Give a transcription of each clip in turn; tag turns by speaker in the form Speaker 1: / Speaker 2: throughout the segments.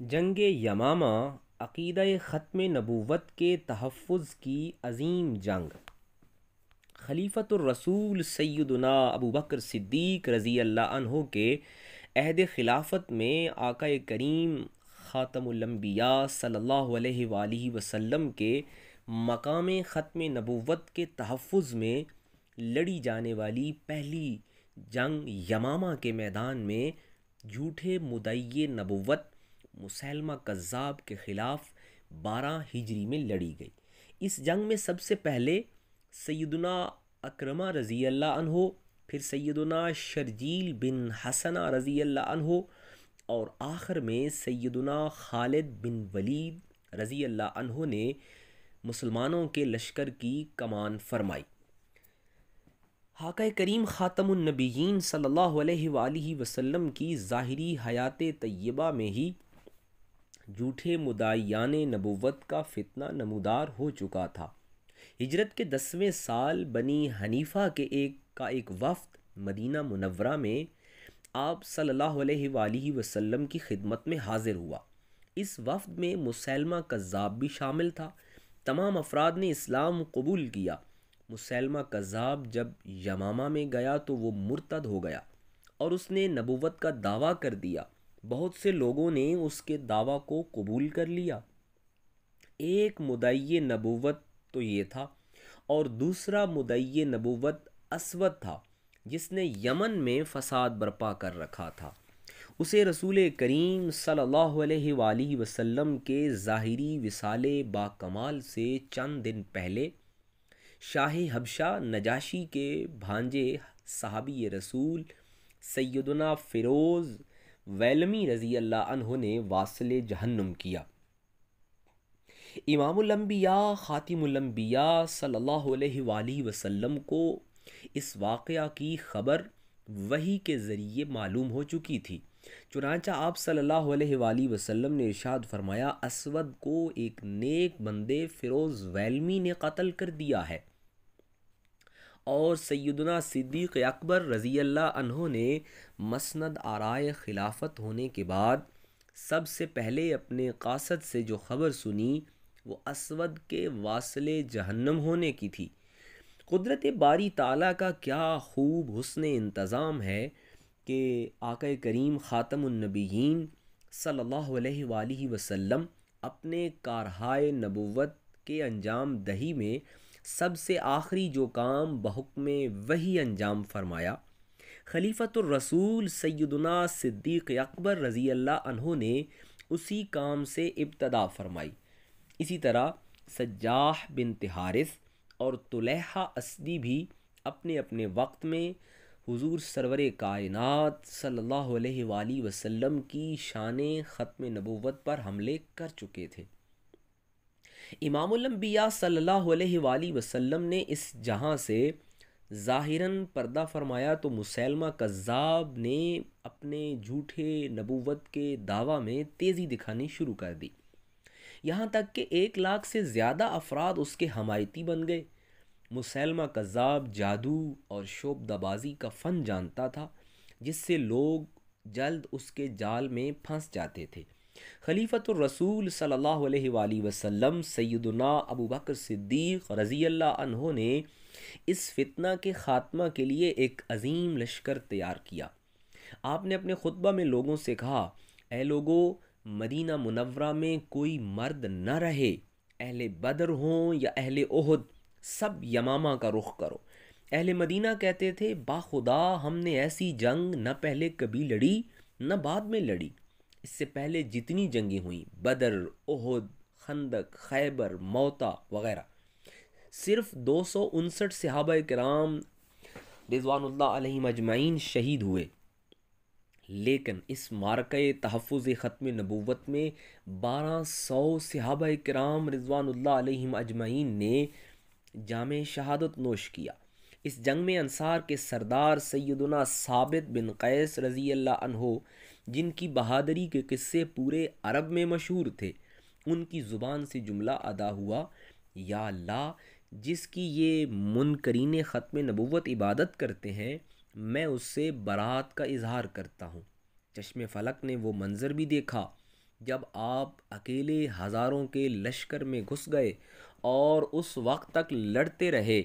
Speaker 1: جنگ یمامہ عقیدہ ختم نبوت کے تحفظ کی عظیم جنگ۔ خلیفۃ الرسول سیدنا ابو بکر صدیق رضی اللہ عنہ کے عہد خلافت میں آقا کریم خاتم الانبیاء صلی اللہ علیہ وآلہ وسلم کے مقام ختم نبوت کے تحفظ میں لڑی جانے والی پہلی جنگ یمامہ کے میدان میں جھوٹے مدعی نبوت مسیلمہ کذاب کے خلاف 12 ہجری میں لڑی گئی۔ اس جنگ میں سب سے پہلے سیدنا اکرمہ رضی اللہ عنہ، پھر سیدنا شرجیل بن حسنہ رضی اللہ عنہ، اور آخر میں سیدنا خالد بن ولید رضی اللہ عنہ نے مسلمانوں کے لشکر کی کمان فرمائی۔ آقا کریم خاتم النبیین صلی اللہ علیہ وآلہ وسلم کی ظاہری حیات طیبہ میں ہی جھوٹے مدعیان نبوت کا فتنہ نمودار ہو چکا تھا۔ ہجرت کے 10ویں سال بنی حنیفہ کے ایک وفد مدینہ منورہ میں آپ صلی اللہ علیہ وآلہ وسلم کی خدمت میں حاضر ہوا۔ اس وفد میں مسیلمہ کذاب بھی شامل تھا۔ تمام افراد نے اسلام قبول کیا۔ مسیلمہ کذاب جب یمامہ میں گیا تو وہ مرتد ہو گیا اور اس نے نبوت کا دعویٰ کر دیا۔ بہت سے لوگوں نے اس کے دعویٰ کو قبول کر لیا۔ ایک مدعی نبوت تو یہ تھا، اور دوسرا مدعی نبوت اسود تھا جس نے یمن میں فساد برپا کر رکھا تھا۔ اسے رسول کریم صلی اللہ علیہ وآلہ وسلم کے ظاہری وصال با کمال سے چند دن پہلے شاہ حبشہ نجاشی کے بھانجے صحابی رسول سیدنا فیروز ویلمی رضی اللہ عنہ نے واصل جہنم کیا۔ امام الانبیاء خاتم الانبیاء صلی اللہ علیہ وآلہ وسلم کو اس واقعہ کی خبر وحی کے ذریعے معلوم ہو چکی تھی۔ چنانچہ آپ صلی اللہ علیہ وآلہ وسلم نے ارشاد فرمایا، اسود کو ایک نیک بندے فیروز ویلمی نے قتل کر دیا ہے، اور سیدنا صدیق اکبر رضی اللہ عنہ نے مسند آرائے خلافت ہونے کے بعد سب سے پہلے اپنے قاصد سے جو خبر سنی وہ اسود کے واصل جہنم ہونے کی تھی۔ قدرت باری تعالیٰ کا کیا خوب حسن انتظام ہے کہ آقا کریم خاتم النبیین صلی اللہ علیہ وآلہ وسلم اپنے کارہائے نبوت کے انجام دہی میں سب سے آخری جو کام بحکم وحی انجام فرمایا، خلیفۃ الرسول سیدنا صدیق اکبر رضی اللہ عنہ نے اسی کام سے ابتدا فرمائی۔ اسی طرح سجاح بنت حارث اور طلیحہ اسدی بھی اپنے اپنے وقت میں حضور سرور کائنات صلی اللہ علیہ وآلہ وسلم کی شان ختم نبوت پر حملے کر چکے تھے۔ امام الانبیاء صلی اللہ علیہ وآلہ وسلم نے اس جہاں سے ظاہراً پردہ فرمایا تو مسیلمہ کذاب نے اپنے جھوٹے نبوت کے دعویٰ میں تیزی دکھانی شروع کر دی، یہاں تک کہ 1 لاکھ سے زیادہ افراد اس کے حمایتی بن گئے۔ مسیلمہ کذاب جادو اور شعبدہ بازی کا فن جانتا تھا، جس سے لوگ جلد اس کے جال میں پھنس جاتے تھے۔ خلیفۃ الرسول صلی اللہ علیہ وآلہ وسلم سیدنا ابو بکر صدیق رضی اللہ عنہ نے اس فتنہ کے خاتمہ کے لیے ایک عظیم لشکر تیار کیا۔ آپ نے اپنے خطبہ میں لوگوں سے کہا، اے لوگو، مدینہ منورہ میں کوئی مرد نہ رہے، اہل بدر ہوں یا اہل احد، سب یمامہ کا رخ کرو۔ اہل مدینہ کہتے تھے، باخدا ہم نے ایسی جنگ نہ پہلے کبھی لڑی نہ بعد میں لڑی۔ اس سے پہلے جتنی جنگیں ہوئیں، بدر، احد، خندق، خیبر، موتا وغیرہ، صرف 259 صحابہ کرام رضوان اللہ علیہم اجمعین شہید ہوئے، لیکن اس معرکہ تحفظ ختم نبوت میں 1200 صحابہ کرام رضوان اللہ علیہم اجمعین نے جام شہادت نوش کیا۔ اس جنگ میں انصار کے سردار سیدنا ثابت بن قیس رضی اللہ عنہ، جن کی بہادری کے قصے پورے عرب میں مشہور تھے، ان کی زبان سے جملہ ادا ہوا، یا اللہ، جس کی یہ منکرین ختم نبوت عبادت کرتے ہیں، میں اس سے برات کا اظہار کرتا ہوں۔ چشم فلک نے وہ منظر بھی دیکھا جب آپ اکیلے ہزاروں کے لشکر میں گھس گئے اور اس وقت تک لڑتے رہے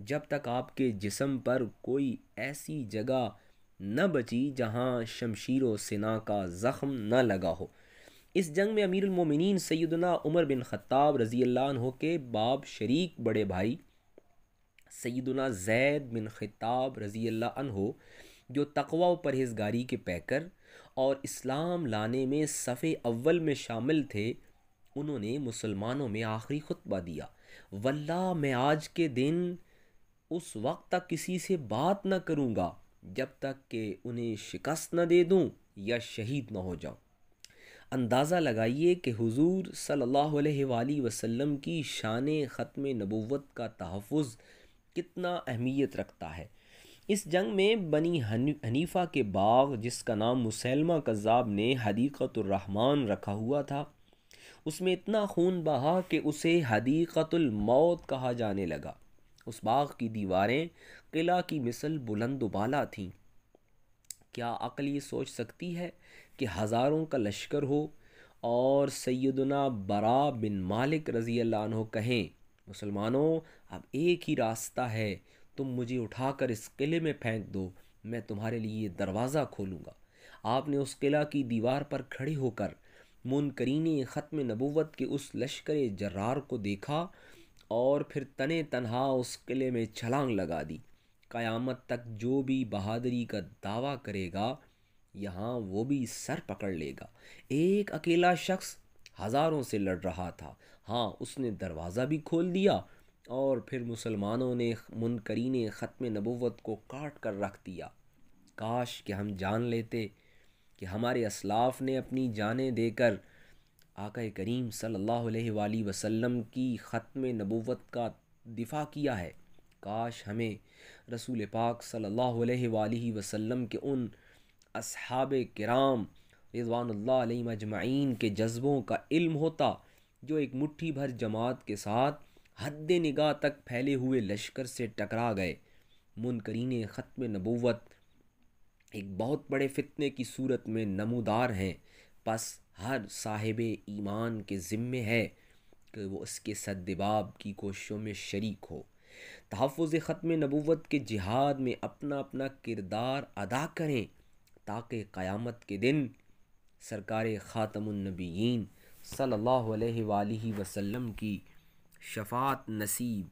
Speaker 1: جب تک آپ کے جسم پر کوئی ایسی جگہ نہ بچی جہاں شمشیر و سنا کا زخم نہ لگا ہو۔ اس جنگ میں امیر المومنین سیدنا عمر بن خطاب رضی اللہ عنہ کے باب شریک بڑے بھائی سیدنا زید بن خطاب رضی اللہ عنہ، جو تقوی و پرہیزگاری کے پیکر اور اسلام لانے میں صف اول میں شامل تھے، انہوں نے مسلمانوں میں آخری خطبہ دیا: واللہ میں آج کے دن اس وقت تک کسی سے بات نہ کروں گا جب تک کہ انہیں شکست نہ دے دوں یا شہید نہ ہو جاؤں۔ اندازہ لگائیے کہ حضور صلی اللہ علیہ وآلہ وسلم کی شان ختم نبوت کا تحفظ کتنا اہمیت رکھتا ہے۔ اس جنگ میں بنی حنیفہ کے باغ، جس کا نام مسیلمہ کذاب نے حدیقۃ الرحمن رکھا ہوا تھا، اس میں اتنا خون بہا کہ اسے حدیقۃ الموت کہا جانے لگا۔ اس باغ کی دیواریں قلعہ کی مثل بلند و بالا تھیں۔ کیا عقل یہ سوچ سکتی ہے کہ ہزاروں کا لشکر ہو اور سیدنا برا بن مالک رضی اللہ عنہ کہیں: مسلمانوں، اب ایک ہی راستہ ہے، تم مجھے اٹھا کر اس قلعے میں پھینک دو، میں تمہارے لیے دروازہ کھولوں گا۔ آپ نے اس قلعہ کی دیوار پر کھڑے ہو کر منکرین ختم نبوت کے اس لشکر جرار کو دیکھا اور پھر تنے تنہا اس قلعے میں چھلانگ لگا دی۔ قیامت تک جو بھی بہادری کا دعویٰ کرے گا، یہاں وہ بھی سر پکڑ لے گا۔ ایک اکیلا شخص ہزاروں سے لڑ رہا تھا، ہاں اس نے دروازہ بھی کھول دیا اور پھر مسلمانوں نے منکرین ختم نبوت کو کاٹ کر رکھ دیا۔ کاش کہ ہم جان لیتے کہ ہمارے اسلاف نے اپنی جانیں دے کر آقا کریم صلی اللہ علیہ وآلہ وسلم کی ختم نبوت کا دفاع کیا ہے۔ کاش ہمیں رسول پاک صلی اللہ علیہ وآلہ وسلم کے ان اصحاب کرام رضوان اللہ علیہم اجمعین کے جذبوں کا علم ہوتا جو ایک مٹھی بھر جماعت کے ساتھ حد نگاہ تک پھیلے ہوئے لشکر سے ٹکرا گئے۔ منکرین ختم نبوت ایک بہت بڑے فتنے کی صورت میں نمودار ہیں، پس ہر صاحب ایمان کے ذمے ہے کہ وہ اس کے سدباب کی کوششوں میں شریک ہو، تحفظ ختم نبوت کے جہاد میں اپنا اپنا کردار ادا کریں، تاکہ قیامت کے دن سرکار خاتم النبیین صلی اللہ علیہ وآلہ وسلم کی شفاعت نصیب